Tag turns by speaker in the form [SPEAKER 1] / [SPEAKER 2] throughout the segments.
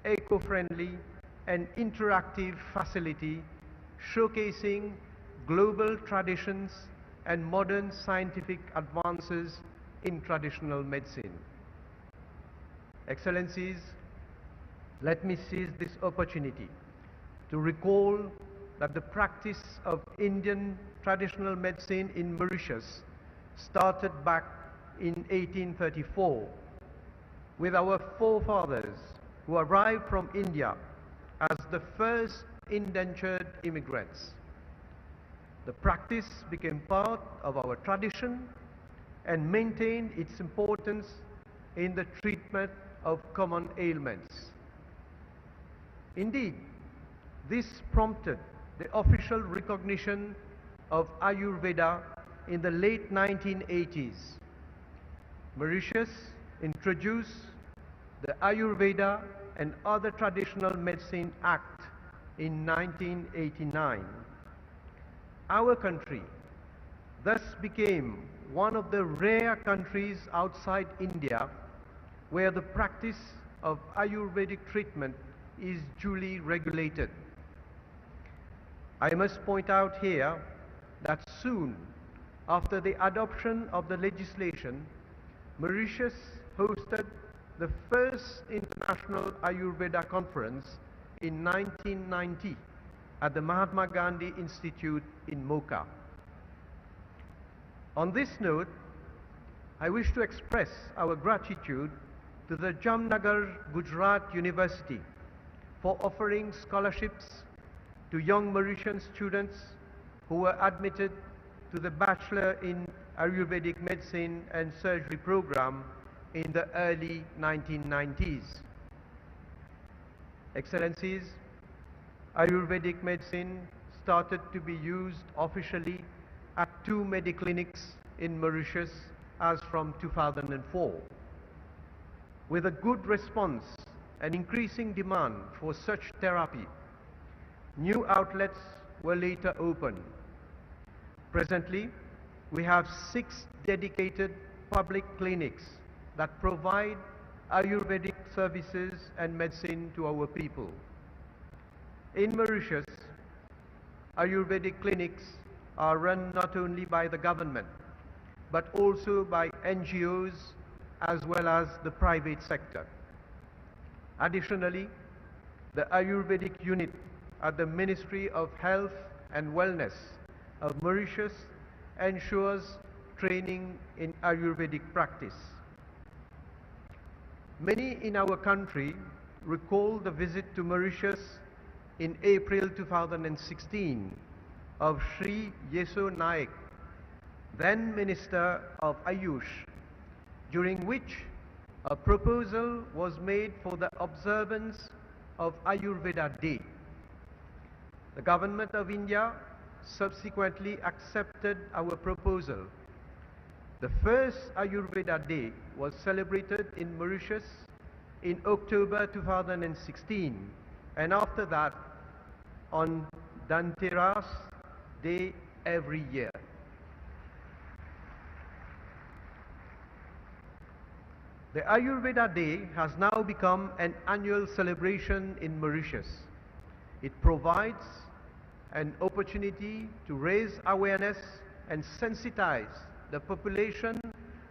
[SPEAKER 1] eco-friendly and interactive facility showcasing global traditions and modern scientific advances in traditional medicine. Excellencies, let me seize this opportunity to recall that the practice of Indian traditional medicine in Mauritius started back in 1834 with our forefathers who arrived from India as the first indentured immigrants. The practice became part of our tradition and maintained its importance in the treatment of common ailments. Indeed, this prompted the official recognition of Ayurveda in the late 1980s. Mauritius introduced the Ayurveda and Other Traditional Medicine Act in 1989. Our country thus became one of the rare countries outside India where the practice of Ayurvedic treatment is duly regulated. I must point out here that soon after the adoption of the legislation, Mauritius hosted the first International Ayurveda Conference in 1990 at the Mahatma Gandhi Institute in Mocha. On this note, I wish to express our gratitude to the Jamnagar, Gujarat University for offering scholarships to young Mauritian students who were admitted to the Bachelor in Ayurvedic Medicine and Surgery program in the early 1990s. Excellencies, Ayurvedic medicine started to be used officially at 2 mediclinics in Mauritius as from 2004. With a good response and increasing demand for such therapy, new outlets were later opened. Presently, we have 6 dedicated public clinics that provide Ayurvedic services and medicine to our people. In Mauritius, Ayurvedic clinics are run not only by the government, but also by NGOs as well as the private sector. Additionally, the Ayurvedic unit at the Ministry of Health and Wellness of Mauritius ensures training in Ayurvedic practice. Many in our country recall the visit to Mauritius in April 2016 of Sri Yeso Naik, then Minister of Ayush, during which a proposal was made for the observance of Ayurveda Day. The Government of India subsequently accepted our proposal. The first Ayurveda Day was celebrated in Mauritius in October 2016, and after that on Dhanteras Day every year. The Ayurveda Day has now become an annual celebration in Mauritius. It provides an opportunity to raise awareness and sensitize the population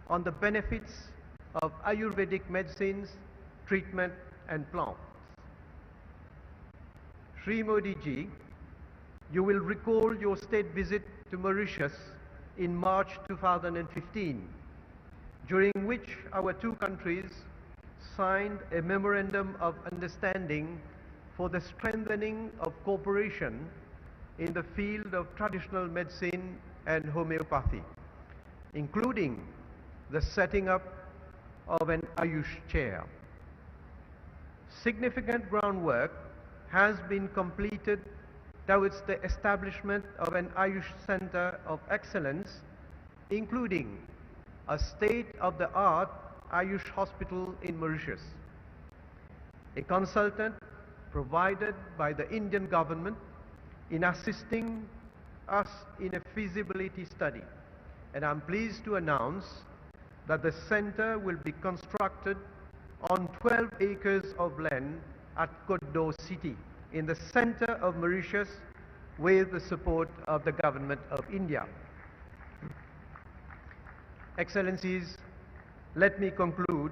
[SPEAKER 1] on the benefits of Ayurvedic medicines, treatment and plants. Sri Modi ji, you will recall your state visit to Mauritius in March 2015, during which our 2 countries signed a memorandum of understanding for the strengthening of cooperation in the field of traditional medicine and homeopathy, including the setting up of an Ayush chair. Significant groundwork has been completed towards the establishment of an Ayush Center of Excellence, including a state-of-the-art Ayush hospital in Mauritius. A consultant provided by the Indian government in assisting us in a feasibility study, and I'm pleased to announce that the center will be constructed on 12 acres of land at Koddo city in the center of Mauritius with the support of the government of India. Excellencies, let me conclude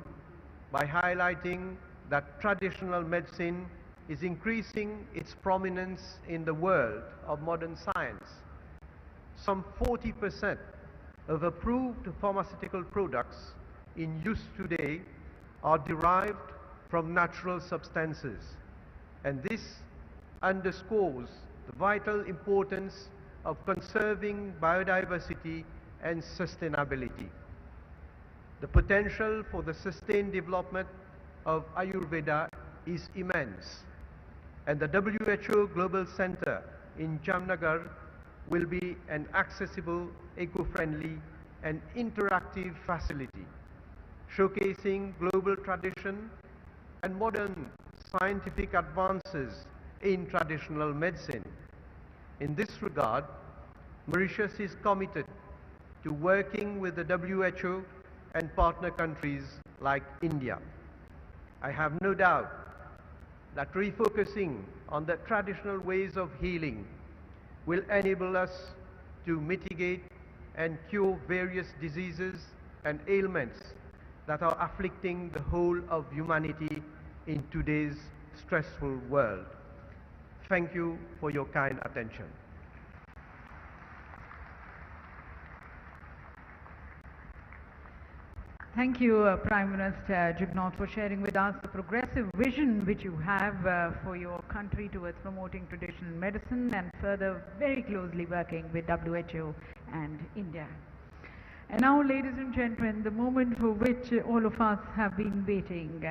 [SPEAKER 1] by highlighting that traditional medicine is increasing its prominence in the world of modern science. Some 40% of approved pharmaceutical products in use today are derived from natural substances, and this underscores the vital importance of conserving biodiversity and sustainability. The potential for the sustained development of Ayurveda is immense, and the WHO Global Center in Jamnagar will be an accessible, eco-friendly and interactive facility, showcasing global tradition and modern scientific advances in traditional medicine. In this regard, Mauritius is committed to working with the WHO and partner countries like India. I have no doubt that refocusing on the traditional ways of healing will enable us to mitigate and cure various diseases and ailments that are afflicting the whole of humanity in today's stressful world. Thank you for your kind attention.
[SPEAKER 2] Thank you, Prime Minister Jugnauth, for sharing with us the progressive vision which you have for your country towards promoting traditional medicine and further very closely working with WHO and India. And now, ladies and gentlemen, the moment for which all of us have been waiting.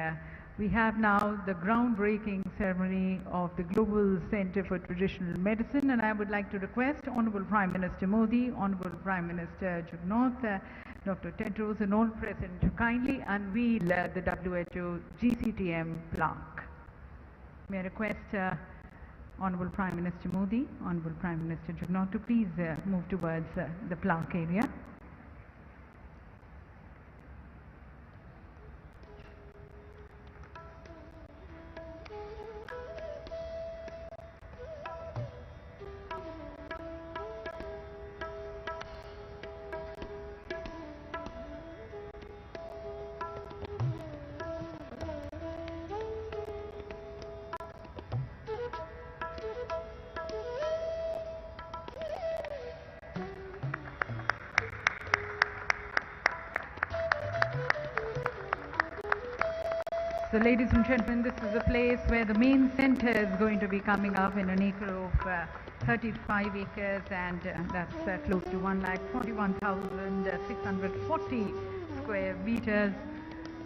[SPEAKER 2] We have now the groundbreaking ceremony of the Global Center for Traditional Medicine, and I would like to request Honorable Prime Minister Modi, Honorable Prime Minister Jugnauth, Dr. Tedros and all present to kindly unveil the WHO GCTM plaque. May I request Honorable Prime Minister Modi, Honorable Prime Minister Jugnauth to please move towards the plaque area. So, ladies and gentlemen, this is a place where the main center is going to be coming up in an acre of 35 acres, and that's close to 1,41,640 square meters,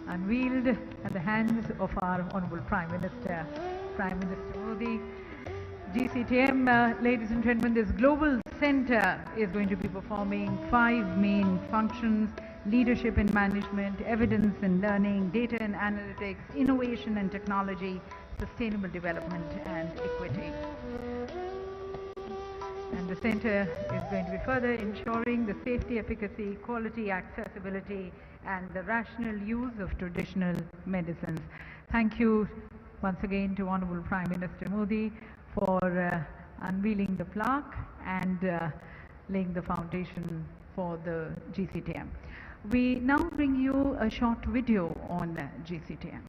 [SPEAKER 2] unveiled at the hands of our Honorable Prime Minister Modi. GCTM, ladies and gentlemen, this global center is going to be performing 5 main functions: leadership and management, evidence and learning, data and analytics, innovation and technology, sustainable development and equity. And the center is going to be further ensuring the safety, efficacy, quality, accessibility and the rational use of traditional medicines. Thank you once again to Honorable Prime Minister Modi for unveiling the plaque and laying the foundation for the GCTM. We now bring you a short video on GCTM.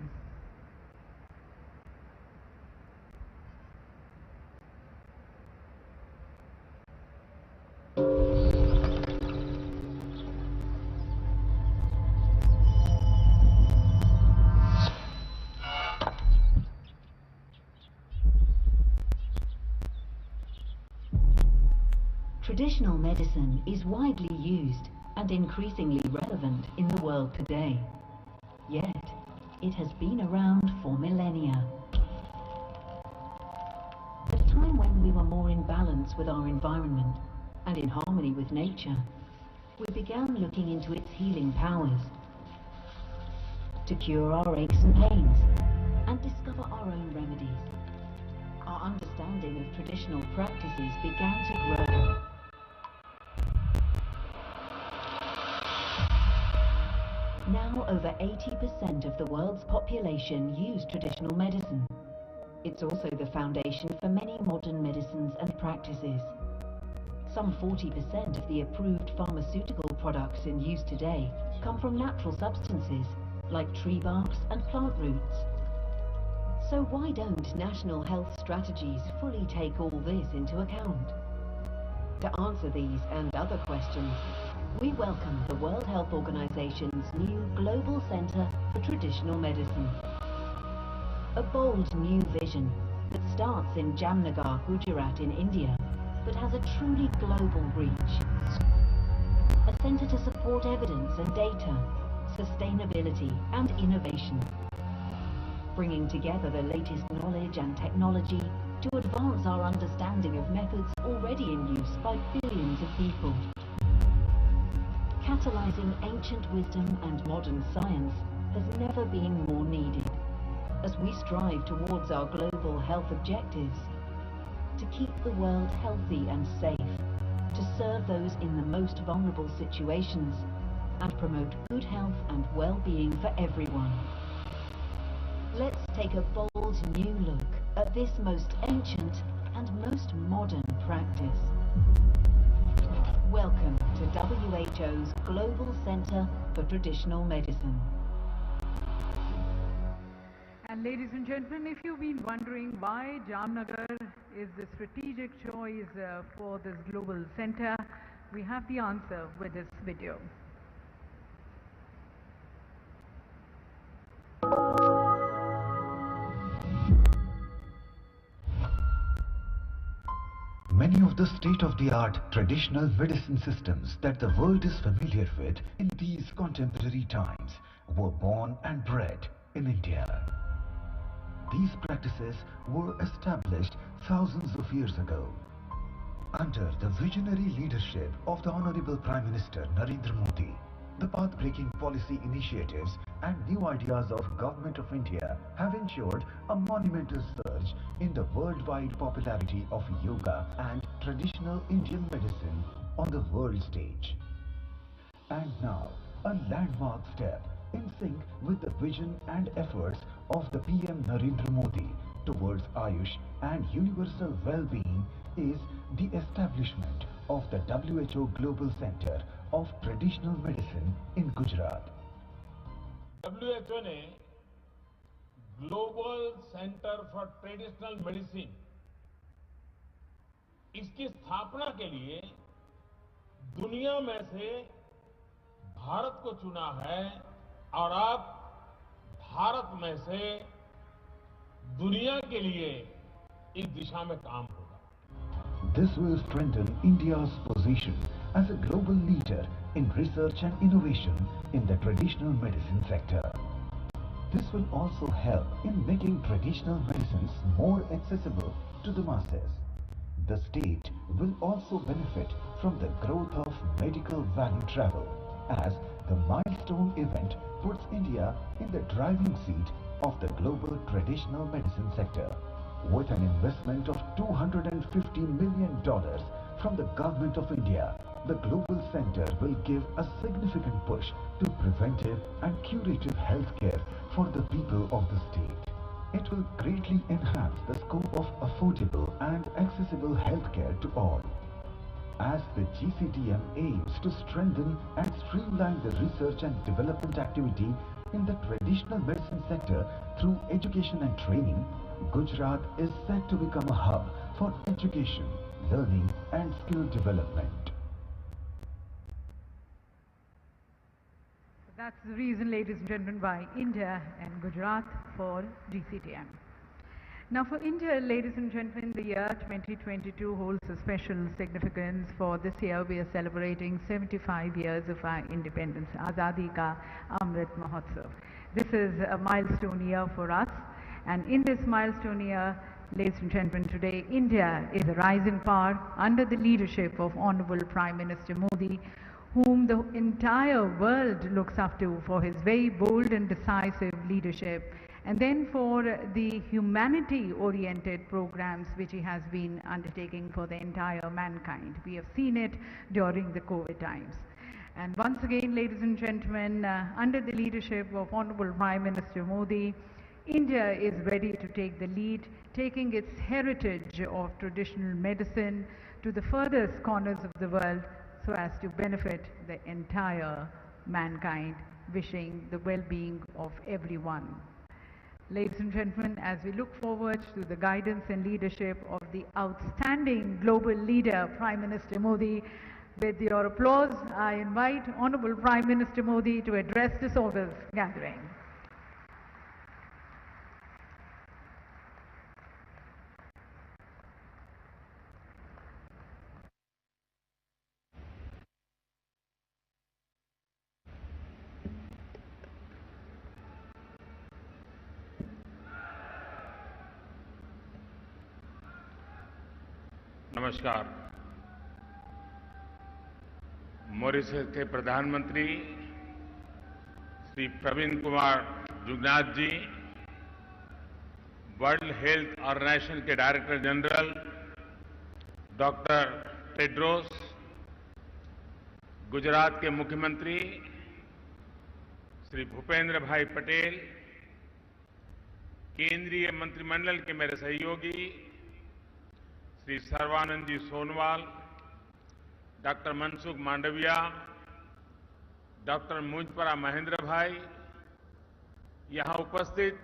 [SPEAKER 3] Traditional medicine is widely used and increasingly relevant in the world today. Yet, it has been around for millennia. At a time when we were more in balance with our environment and in harmony with nature, we began looking into its healing powers to cure our aches and pains and discover our own remedies. Our understanding of traditional practices began to grow. Now over 80% of the world's population use traditional medicine, It's also the foundation for many modern medicines and practices. Some 40% of the approved pharmaceutical products in use today come from natural substances like tree barks and plant roots. So why don't national health strategies fully take all this into account? To answer these and other questions, we welcome the World Health Organization's new Global Center for Traditional Medicine. A bold new vision that starts in Jamnagar, Gujarat in India, but has a truly global reach. A center to support evidence and data, sustainability and innovation, bringing together the latest knowledge and technology to advance our understanding of methods already in use by billions of people. Catalyzing ancient wisdom and modern science has never been more needed as we strive towards our global health objectives to keep the world healthy and safe, to serve those in the most vulnerable situations and promote good health and well-being for everyone. Let's take a bold new look at this most ancient and most modern practice. Welcome to WHO's Global Center for Traditional Medicine.
[SPEAKER 2] And ladies and gentlemen, if you've been wondering why Jamnagar is the strategic choice for this global center, we have the answer with this video.
[SPEAKER 4] Many of the state-of-the-art traditional medicine systems that the world is familiar with in these contemporary times were born and bred in India. These practices were established thousands of years ago. Under the visionary leadership of the Honorable Prime Minister Narendra Modi, the path-breaking policy initiatives and new ideas of Government of India have ensured a monumental surge in the worldwide popularity of yoga and traditional Indian medicine on the world stage. And now, a landmark step in sync with the vision and efforts of the PM Narendra Modi towards Ayush and universal well-being is the establishment of the WHO Global Center of Traditional Medicine in Gujarat.
[SPEAKER 5] WHO ने global centre for traditional medicine इसकी स्थापना के लिए दुनिया में से भारत को चुना है और अब भारत में से दुनिया के लिए इस दिशा में काम होगा.
[SPEAKER 4] This will strengthen India's position as a global leader in research and innovation in the traditional medicine sector. This will also help in making traditional medicines more accessible to the masses. The state will also benefit from the growth of medical value travel, as the milestone event puts India in the driving seat of the global traditional medicine sector. With an investment of $250 million from the Government of India, the Global Center will give a significant push to preventive and curative healthcare for the people of the state. It will greatly enhance the scope of affordable and accessible healthcare to all. As the GCTM aims to strengthen and streamline the research and development activity in the traditional medicine sector through education and training, Gujarat is set to become a hub for education, learning and skill development.
[SPEAKER 2] That's the reason, ladies and gentlemen, why India and Gujarat for GCTM. Now for India, ladies and gentlemen, the year 2022 holds a special significance. For this year, we are celebrating 75 years of our independence, Azadi Ka Amrit Mahotsav. This is a milestone year for us, and in this milestone year, ladies and gentlemen, today India is a rising power under the leadership of Honorable Prime Minister Modi, whom the entire world looks up to for his very bold and decisive leadership, and then for the humanity-oriented programs which he has been undertaking for the entire mankind. We have seen it during the COVID times. And once again, ladies and gentlemen, under the leadership of Honorable Prime Minister Modi, India is ready to take the lead, taking its heritage of traditional medicine to the furthest corners of the world so as to benefit the entire mankind, wishing the well-being of everyone. Ladies and gentlemen, as we look forward to the guidance and leadership of the outstanding global leader, Prime Minister Modi, with your applause, I invite Honorable Prime Minister Modi to address this august gathering.
[SPEAKER 5] नमस्कार। Mauritius के प्रधानमंत्री श्री प्रवीण कुमार जुगनाथ जी, world health organisation के director general doctor Tedros, Gujarat के मुख्यमंत्री श्री भूपेंद्र भाई पटेल, केंद्रीय मंत्रिमंडल के मेरे सहयोगी श्री सर्बानंद जी सोनवाल, डॉक्टर मनसुख मांडविया, डॉक्टर मुंजपरा महेंद्र भाई, यहां उपस्थित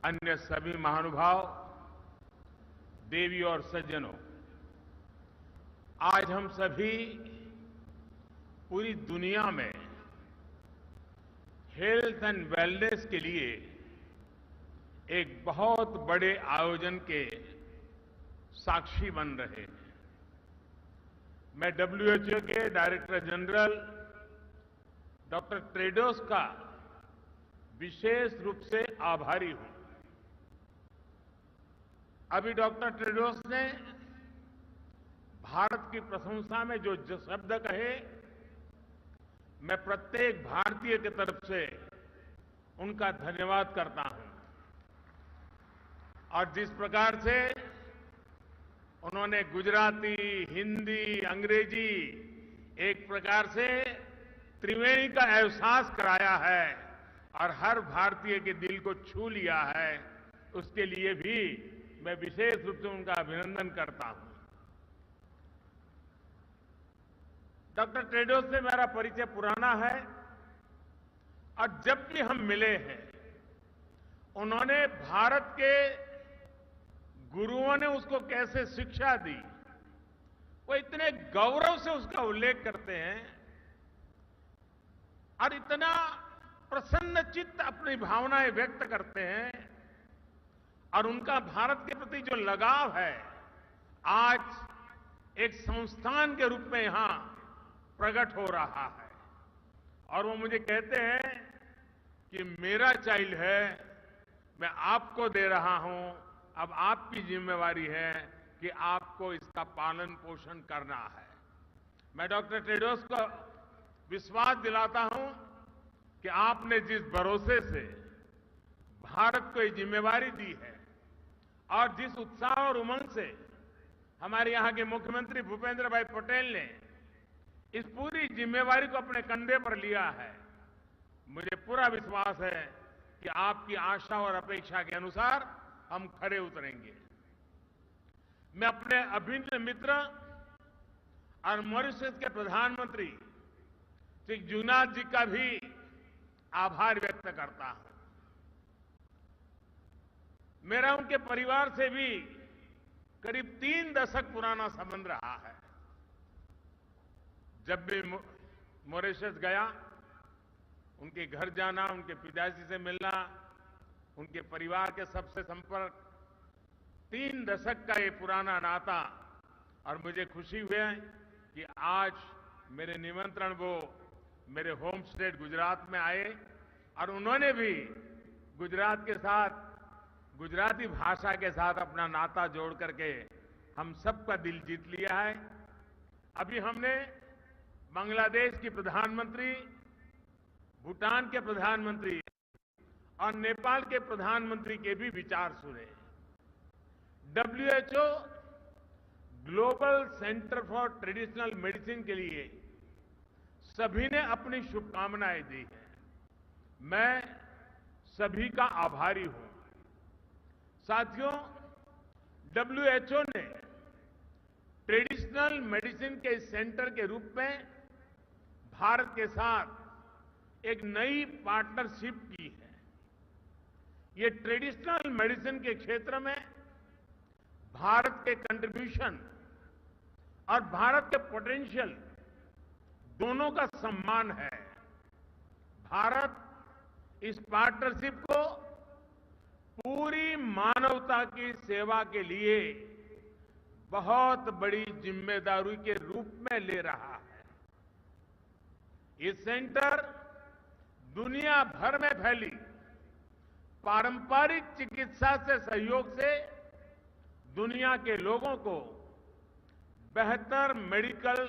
[SPEAKER 5] अन्य सभी महानुभाव, देवी और सज्जनों, आज हम सभी पूरी दुनिया में हेल्थ एंड वेलनेस के लिए एक बहुत बड़े आयोजन के साक्षी बन रहे हैं। मैं WHO के डायरेक्टर जनरल डॉक्टर टेड्रोस का विशेष रूप से आभारी हूं। अभी डॉक्टर टेड्रोस ने भारत की प्रशंसा में जो शब्द कहे, मैं प्रत्येक भारतीय की तरफ से उनका धन्यवाद करता हूं। और जिस प्रकार से उन्होंने गुजराती, हिंदी, अंग्रेजी एक प्रकार से त्रिवेणी का एहसास कराया है और हर भारतीय के दिल को छू लिया है, उसके लिए भी मैं विशेष रूप से उनका अभिनंदन करता हूं। डॉक्टर टेड्रोस से मेरा परिचय पुराना है और जब भी हम मिले हैं, उन्होंने भारत के गुरुओं ने उसको कैसे शिक्षा दी, वो इतने गौरव से उसका उल्लेख करते हैं और इतना प्रसन्न चित्त अपनी भावनाएं व्यक्त करते हैं और उनका भारत के प्रति जो लगाव है, आज एक संस्थान के रूप में यहां प्रकट हो रहा है। और वो मुझे कहते हैं कि मेरा चाइल्ड है, मैं आपको दे रहा हूं, अब आपकी जिम्मेवारी है कि आपको इसका पालन पोषण करना है। मैं डॉक्टर टेड्रोस को विश्वास दिलाता हूं कि आपने जिस भरोसे से भारत को ये जिम्मेवारी दी है और जिस उत्साह और उमंग से हमारे यहां के मुख्यमंत्री भूपेंद्र भाई पटेल ने इस पूरी जिम्मेवारी को अपने कंधे पर लिया है, मुझे पूरा विश्वास है कि आपकी आशा और अपेक्षा के अनुसार हम खरे उतरेंगे। मैं अपने अभिन्न मित्र और मॉरिशस के प्रधानमंत्री श्री जुगनाथ जी का भी आभार व्यक्त करता हूं। मेरा उनके परिवार से भी करीब 3 दशक पुराना संबंध रहा है। जब भी मॉरिशस गया, उनके घर जाना, उनके पिताजी से मिलना, उनके परिवार के सबसे संपर्क, 3 दशक का ये पुराना नाता। और मुझे खुशी हुई कि आज मेरे निमंत्रण वो मेरे होम स्टेट गुजरात में आए और उन्होंने भी गुजरात के साथ, गुजराती भाषा के साथ अपना नाता जोड़ करके हम सबका दिल जीत लिया है। अभी हमने बांग्लादेश की प्रधानमंत्री, भूटान के प्रधानमंत्री और नेपाल के प्रधानमंत्री के भी विचार सुने। WHO global centre for traditional medicine के लिए सभी ने अपनी शुभकामनाएं दी हैं। मैं सभी का आभारी हूं। साथियों, WHO ने ट्रेडिशनल मेडिसिन के सेंटर के रूप में भारत के साथ एक नई पार्टनरशिप की है। ये ट्रेडिशनल मेडिसिन के क्षेत्र में भारत के कंट्रीब्यूशन और भारत के पोटेंशियल दोनों का सम्मान है। भारत इस पार्टनरशिप को पूरी मानवता की सेवा के लिए बहुत बड़ी जिम्मेदारी के रूप में ले रहा है। ये सेंटर दुनिया भर में फैली पारंपरिक चिकित्सा से सहयोग से दुनिया के लोगों को बेहतर मेडिकल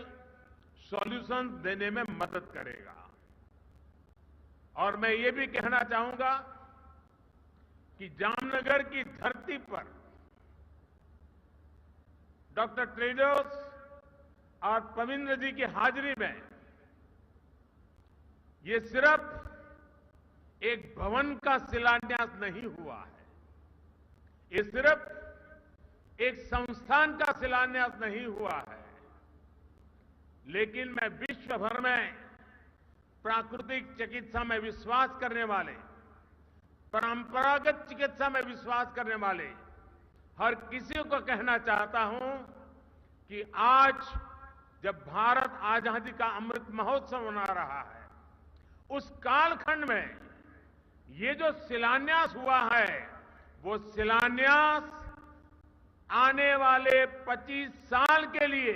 [SPEAKER 5] सॉल्यूशन देने में मदद करेगा। और मैं ये भी कहना चाहूंगा कि जामनगर की धरती पर डॉक्टर टेड्रोस और पविंद्र जी की हाजिरी में ये सिर्फ एक भवन का शिलान्यास नहीं हुआ है, ये सिर्फ एक संस्थान का शिलान्यास नहीं हुआ है, लेकिन मैं विश्व भर में प्राकृतिक चिकित्सा में विश्वास करने वाले, परंपरागत चिकित्सा में विश्वास करने वाले हर किसी को कहना चाहता हूं कि आज जब भारत आजादी का अमृत महोत्सव मना रहा है, उस कालखंड में ये जो शिलान्यास हुआ है, वो शिलान्यास आने वाले 25 साल के लिए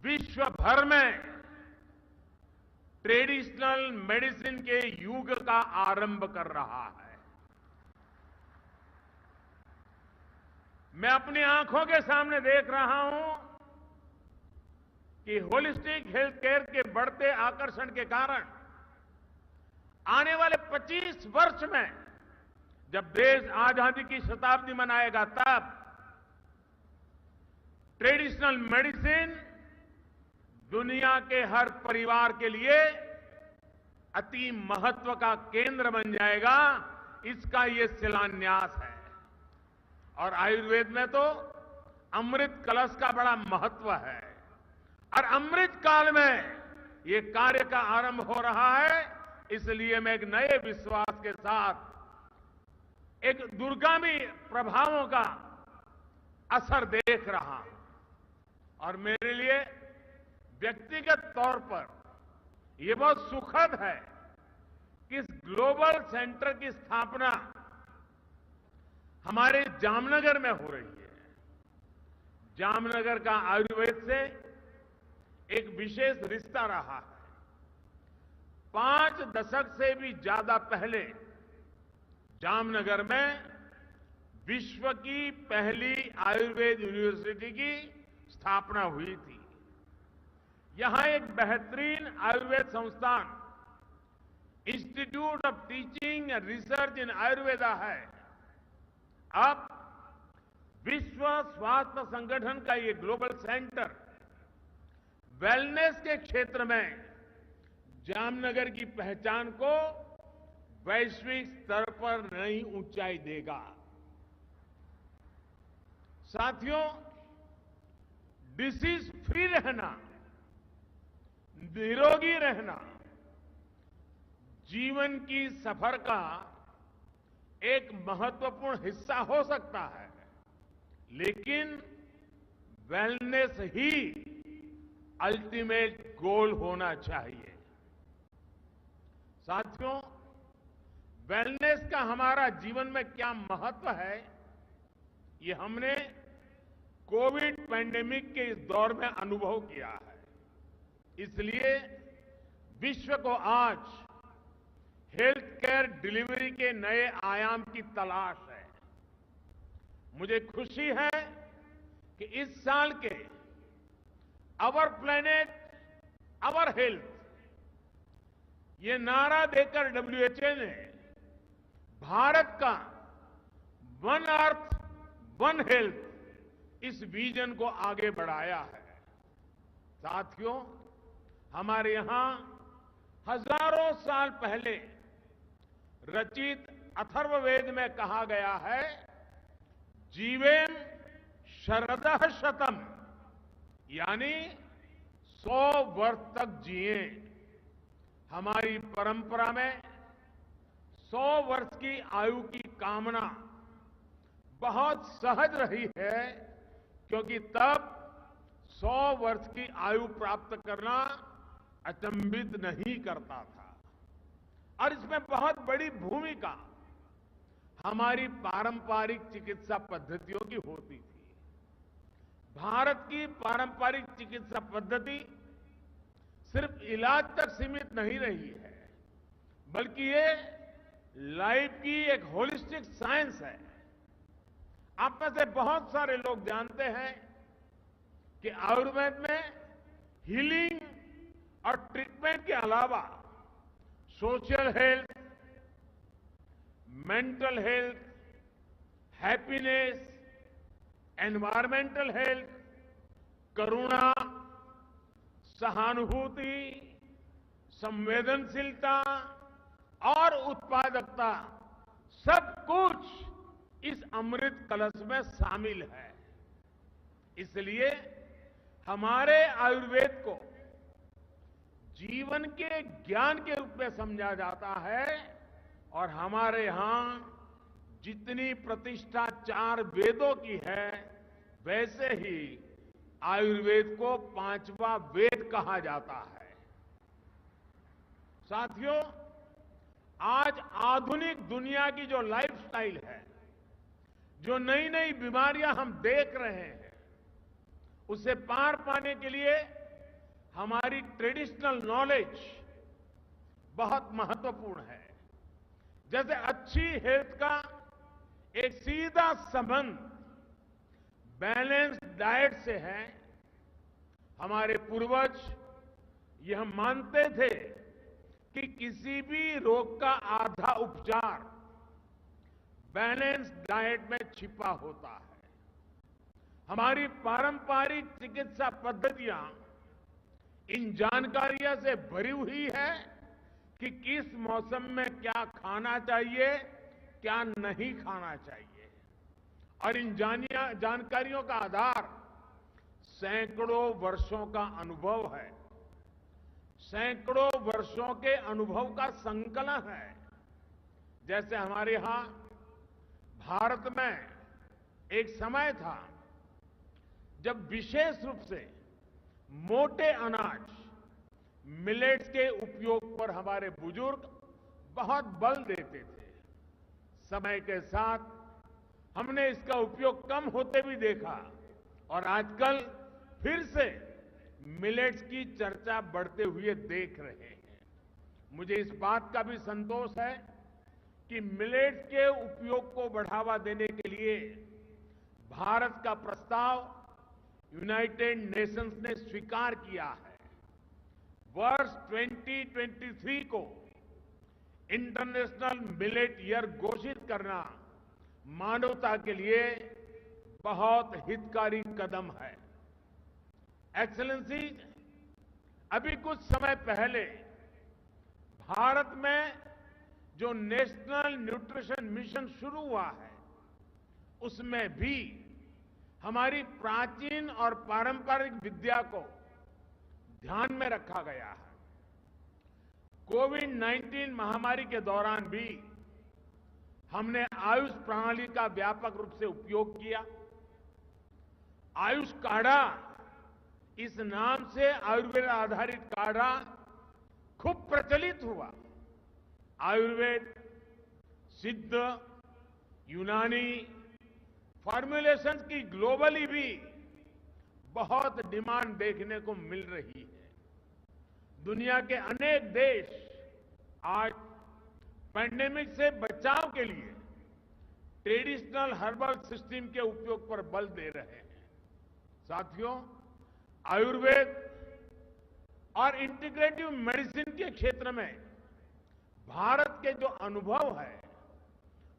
[SPEAKER 5] विश्व भर में ट्रेडिशनल मेडिसिन के युग का आरंभ कर रहा है। मैं अपनी आंखों के सामने देख रहा हूं कि होलिस्टिक हेल्थ केयर के बढ़ते आकर्षण के कारण आने वाले 25 वर्ष में जब देश आजादी की शताब्दी मनाएगा, तब ट्रेडिशनल मेडिसिन दुनिया के हर परिवार के लिए अति महत्व का केंद्र बन जाएगा। इसका ये शिलान्यास है। और आयुर्वेद में तो अमृत कलश का बड़ा महत्व है और अमृत काल में ये कार्य का आरंभ हो रहा है। इसलिए मैं एक नए विश्वास के साथ एक दूरगामी प्रभावों का असर देख रहा हूं। और मेरे लिए व्यक्तिगत तौर पर यह बहुत सुखद है कि इस ग्लोबल सेंटर की स्थापना हमारे जामनगर में हो रही है। जामनगर का आयुर्वेद से एक विशेष रिश्ता रहा है। 5 दशक से भी ज्यादा पहले जामनगर में विश्व की पहली आयुर्वेद यूनिवर्सिटी की स्थापना हुई थी। यहां एक बेहतरीन आयुर्वेद संस्थान institute of teaching and research इन आयुर्वेदा है। अब विश्व स्वास्थ्य संगठन का ये ग्लोबल सेंटर वेलनेस के क्षेत्र में जामनगर की पहचान को वैश्विक स्तर पर नई ऊंचाई देगा। साथियों, डिसीज फ्री रहना, निरोगी रहना जीवन की सफर का एक महत्वपूर्ण हिस्सा हो सकता है, लेकिन वेलनेस ही अल्टीमेट गोल होना चाहिए। साथियों, वेलनेस का हमारा जीवन में क्या महत्व है, ये हमने कोविड पैंडेमिक के इस दौर में अनुभव किया है। इसलिए विश्व को आज हेल्थ केयर डिलीवरी के नए आयाम की तलाश है। मुझे खुशी है कि इस साल के आवर प्लेनेट आवर हेल्थ ये नारा देकर WHO ने भारत का वन अर्थ वन हेल्थ इस विजन को आगे बढ़ाया है। साथियों, हमारे यहां हजारों साल पहले रचित अथर्ववेद में कहा गया है, जीवेम शरदः शतम, यानी 100 वर्ष तक जिए। हमारी परंपरा में 100 वर्ष की आयु की कामना बहुत सहज रही है, क्योंकि तब 100 वर्ष की आयु प्राप्त करना अचंभित नहीं करता था। और इसमें बहुत बड़ी भूमिका हमारी पारंपरिक चिकित्सा पद्धतियों की होती थी। भारत की पारंपरिक चिकित्सा पद्धति सिर्फ इलाज तक सीमित नहीं रही है, बल्कि ये लाइफ की एक होलिस्टिक साइंस है। आप में से बहुत सारे लोग जानते हैं कि आयुर्वेद में हीलिंग और ट्रीटमेंट के अलावा social health, mental health, happiness, environmental health, करुणा, सहानुभूति, संवेदनशीलता और उत्पादकता, सब कुछ इस अमृत कलश में शामिल है। इसलिए हमारे आयुर्वेद को जीवन के ज्ञान के रूप में समझा जाता है, और हमारे यहां जितनी प्रतिष्ठा 4 वेदों की है, वैसे ही आयुर्वेद को 5वां वेद कहा जाता है। साथियों, आज आधुनिक दुनिया की जो लाइफस्टाइल है, जो नई नई बीमारियां हम देख रहे हैं, उससे पार पाने के लिए हमारी ट्रेडिशनल नॉलेज बहुत महत्वपूर्ण है। जैसे अच्छी हेल्थ का एक सीधा संबंध बैलेंस्ड डाइट से है। हमारे पूर्वज यह मानते थे कि किसी भी रोग का आधा उपचार बैलेंस्ड डाइट में छिपा होता है। हमारी पारंपरिक चिकित्सा पद्धतियां इन जानकारियों से भरी हुई है कि किस मौसम में क्या खाना चाहिए, क्या नहीं खाना चाहिए। और इन जानकारियों का आधार सैकड़ों वर्षों का अनुभव है, सैकड़ों वर्षों के अनुभव का संकलन है। जैसे हमारे यहां भारत में एक समय था जब विशेष रूप से मोटे अनाज, मिलेट्स के उपयोग पर हमारे बुजुर्ग बहुत बल देते थे। समय के साथ हमने इसका उपयोग कम होते भी देखा, और आजकल फिर से मिलेट्स की चर्चा बढ़ते हुए देख रहे हैं। मुझे इस बात का भी संतोष है कि मिलेट्स के उपयोग को बढ़ावा देने के लिए भारत का प्रस्ताव यूनाइटेड नेशंस ने स्वीकार किया है। वर्ष 2023 को इंटरनेशनल मिलेट ईयर घोषित करना मानवता के लिए बहुत हितकारी कदम है। एक्सेलेंसी, अभी कुछ समय पहले भारत में जो नेशनल न्यूट्रिशन मिशन शुरू हुआ है, उसमें भी हमारी प्राचीन और पारंपरिक विद्या को ध्यान में रखा गया है। कोविड-19 महामारी के दौरान भी हमने आयुष प्रणाली का व्यापक रूप से उपयोग किया। आयुष काढ़ा, इस नाम से आयुर्वेद आधारित काढ़ा खूब प्रचलित हुआ। आयुर्वेद, सिद्ध, यूनानी फॉर्मुलेशंस की ग्लोबली भी बहुत डिमांड देखने को मिल रही है। दुनिया के अनेक देश आज पैंडेमिक से बचाव के लिए ट्रेडिशनल हर्बल सिस्टम के उपयोग पर बल दे रहे हैं। साथियों, आयुर्वेद और इंटीग्रेटिव मेडिसिन के क्षेत्र में भारत के जो अनुभव है,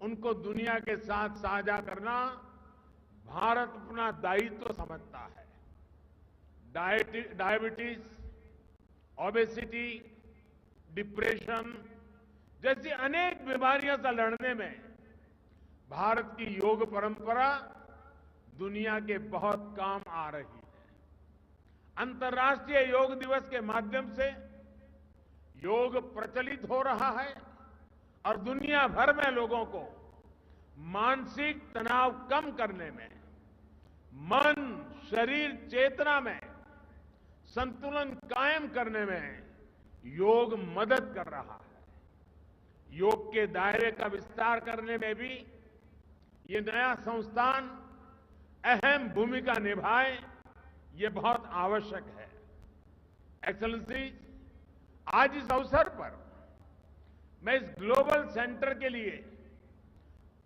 [SPEAKER 5] उनको दुनिया के साथ साझा करना भारत अपना दायित्व समझता है। डायबिटीज, ओबेसिटी, डिप्रेशन जैसी अनेक बीमारियों से लड़ने में भारत की योग परंपरा दुनिया के बहुत काम आ रही है। अंतर्राष्ट्रीय योग दिवस के माध्यम से योग प्रचलित हो रहा है और दुनिया भर में लोगों को मानसिक तनाव कम करने में, मन, शरीर, चेतना में संतुलन कायम करने में योग मदद कर रहा है। योग के दायरे का विस्तार करने में भी ये नया संस्थान अहम भूमिका निभाए, ये बहुत आवश्यक है। एक्सेलेंसी, आज इस अवसर पर मैं इस ग्लोबल सेंटर के लिए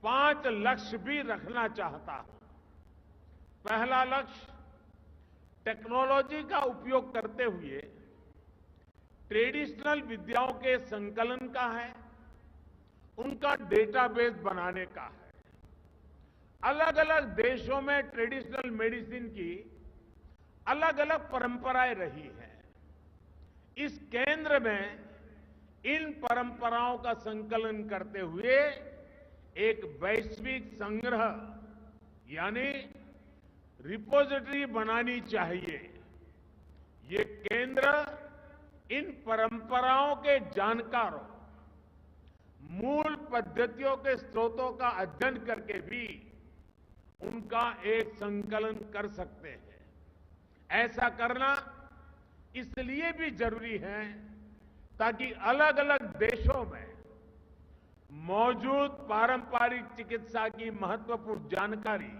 [SPEAKER 5] 5 लक्ष्य भी रखना चाहता हूं। पहला लक्ष्य टेक्नोलॉजी का उपयोग करते हुए ट्रेडिशनल विद्याओं के संकलन का है, उनका डेटाबेस बनाने का है। अलग अलग देशों में ट्रेडिशनल मेडिसिन की अलग अलग परंपराएं रही हैं। इस केंद्र में इन परंपराओं का संकलन करते हुए एक वैश्विक संग्रह यानी रिपोजिटरी बनानी चाहिए। ये केंद्र इन परंपराओं के जानकारों, मूल पद्धतियों के स्रोतों का अध्ययन करके भी उनका एक संकलन कर सकते हैं। ऐसा करना इसलिए भी जरूरी है ताकि अलग अलग देशों में मौजूद पारंपरिक चिकित्सा की महत्वपूर्ण जानकारी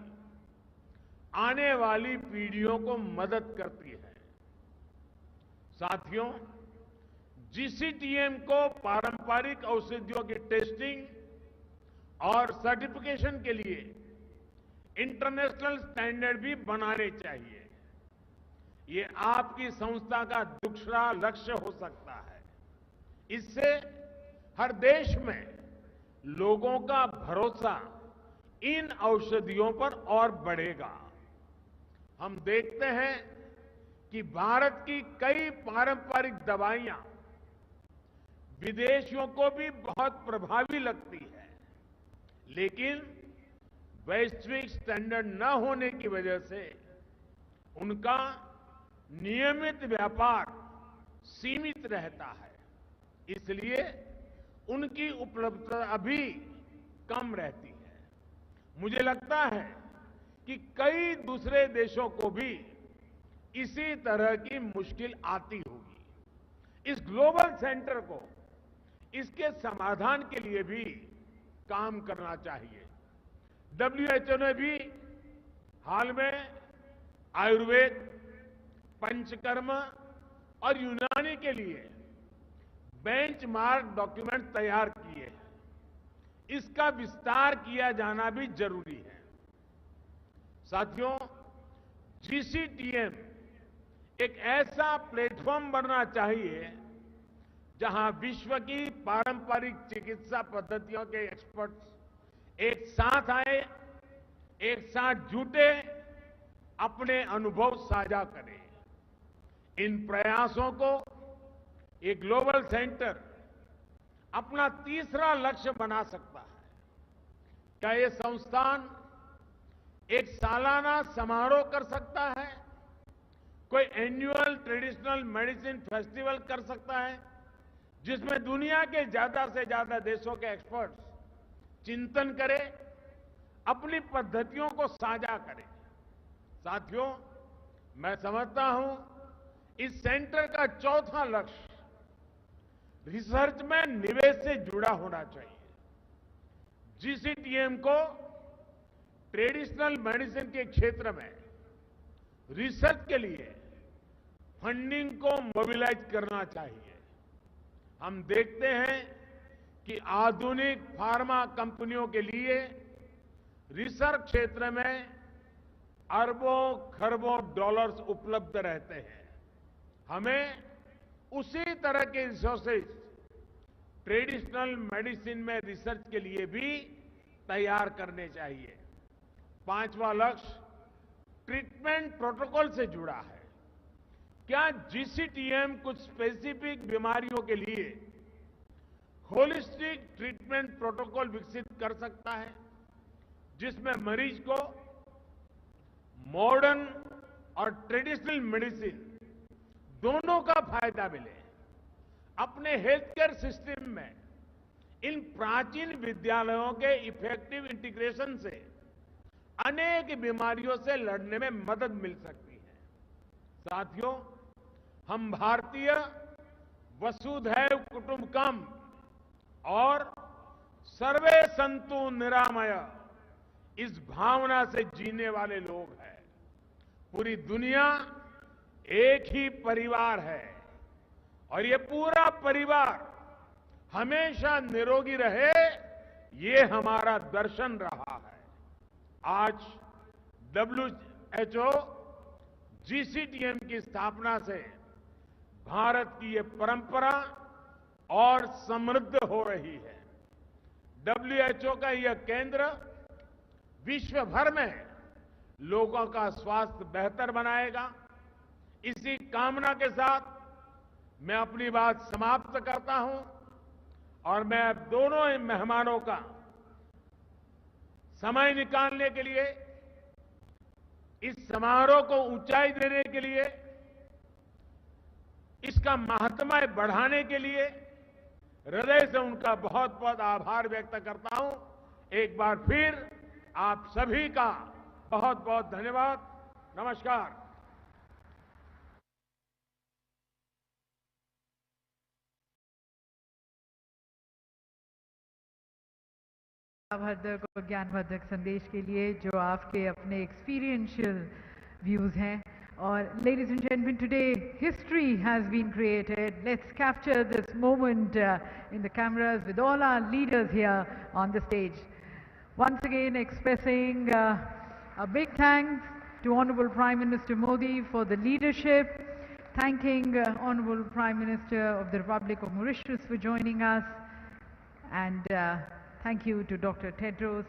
[SPEAKER 5] आने वाली पीढ़ियों को मदद करती है। साथियों, जीसीटीएम को पारंपरिक औषधियों की टेस्टिंग और सर्टिफिकेशन के लिए इंटरनेशनल स्टैंडर्ड भी बनाने चाहिए। ये आपकी संस्था का दूसरा लक्ष्य हो सकता है। इससे हर देश में लोगों का भरोसा इन औषधियों पर और बढ़ेगा। हम देखते हैं कि भारत की कई पारंपरिक दवाइयां विदेशियों को भी बहुत प्रभावी लगती है, लेकिन वैश्विक स्टैंडर्ड न होने की वजह से उनका नियमित व्यापार सीमित रहता है। इसलिए उनकी उपलब्धता अभी कम रहती है। मुझे लगता है कि कई दूसरे देशों को भी इसी तरह की मुश्किल आती होगी। इस ग्लोबल सेंटर को इसके समाधान के लिए भी काम करना चाहिए। WHO ने भी हाल में आयुर्वेद, पंचकर्म और यूनानी के लिए बेंचमार्क डॉक्यूमेंट तैयार किए हैं। इसका विस्तार किया जाना भी जरूरी है। साथियों, जीसीटीएम एक ऐसा प्लेटफॉर्म बनना चाहिए जहां विश्व की पारंपरिक चिकित्सा पद्धतियों के एक्सपर्ट्स एक साथ आए, एक साथ जुटे, अपने अनुभव साझा करें। इन प्रयासों को एक ग्लोबल सेंटर अपना तीसरा लक्ष्य बना सकता है। क्या ये संस्थान एक सालाना समारोह कर सकता है? कोई एनुअल ट्रेडिशनल मेडिसिन फेस्टिवल कर सकता है जिसमें दुनिया के ज्यादा से ज्यादा देशों के एक्सपर्ट्स चिंतन करें, अपनी पद्धतियों को साझा करें। साथियों, मैं समझता हूं इस सेंटर का चौथा लक्ष्य रिसर्च में निवेश से जुड़ा होना चाहिए। जीसीटीएम को ट्रेडिशनल मेडिसिन के क्षेत्र में रिसर्च के लिए फंडिंग को मोबिलाइज करना चाहिए। हम देखते हैं कि आधुनिक फार्मा कंपनियों के लिए रिसर्च क्षेत्र में अरबों खरबों डॉलर्स उपलब्ध रहते हैं। हमें उसी तरह के रिसोर्सेज ट्रेडिशनल मेडिसिन में रिसर्च के लिए भी तैयार करने चाहिए। पांचवा लक्ष्य ट्रीटमेंट प्रोटोकॉल से जुड़ा है। क्या जीसीटीएम कुछ स्पेसिफिक बीमारियों के लिए होलिस्टिक ट्रीटमेंट प्रोटोकॉल विकसित कर सकता है, जिसमें मरीज को मॉडर्न और ट्रेडिशनल मेडिसिन दोनों का फायदा मिले। अपने हेल्थ केयर सिस्टम में इन प्राचीन विद्यालयों के इफेक्टिव इंटीग्रेशन से अनेक बीमारियों से लड़ने में मदद मिल सकती है। साथियों, हम भारतीय वसुधैव कुटुंबकम और सर्वे संतु निरामय इस भावना से जीने वाले लोग हैं। पूरी दुनिया एक ही परिवार है और ये पूरा परिवार हमेशा निरोगी रहे, ये हमारा दर्शन रहा है। आज WHO GCTM की स्थापना से भारत की ये परंपरा और समृद्ध हो रही है। WHO का यह केंद्र विश्व भर में लोगों का स्वास्थ्य बेहतर बनाएगा। इसी कामना के साथ मैं अपनी बात समाप्त करता हूं और मैं अब दोनों मेहमानों का समय निकालने के लिए, इस समारोह को ऊंचाई देने के लिए, इसका महात्म्य बढ़ाने के लिए हृदय से उनका बहुत बहुत आभार व्यक्त करता हूं। एक बार फिर आप सभी का बहुत बहुत धन्यवाद। नमस्कार।
[SPEAKER 2] वर्धक और ज्ञानवर्धक संदेश के लिए जो आपके अपने एक्सपीरियंशियल व्यूज हैं। और ladies and gentlemen, today history has been created. Let's capture this moment in the cameras with all our leaders here on the stage. Once again expressing a big thanks to Honorable Prime Minister Modi for the leadership, thanking Honorable Prime Minister of the Republic of Mauritius for joining us, and thank you to Dr. Tedros.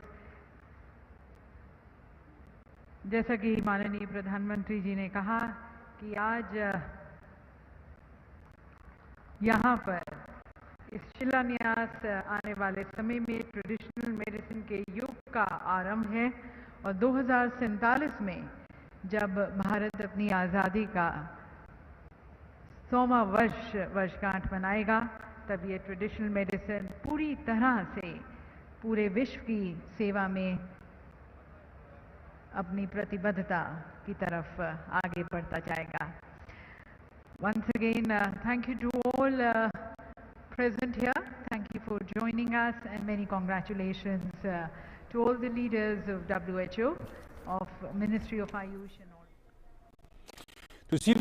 [SPEAKER 2] जैसा कि माननीय प्रधानमंत्री जी ने कहा कि आज यहाँ पर इस शिलान्यास आने वाले समय में ट्रेडिशनल मेडिसिन के युग का आरंभ है और 2047 में जब भारत अपनी आज़ादी का 100वां वर्षगांठ मनाएगा, तब ये ट्रेडिशनल मेडिसिन पूरी तरह से पूरे विश्व की सेवा में अपनी प्रतिबद्धता की तरफ आगे बढ़ता जाएगा। Once again, thank you to all present here. Thank you for joining us, and many congratulations to all the leaders of WHO, of Ministry of Ayush and all.
[SPEAKER 6] To see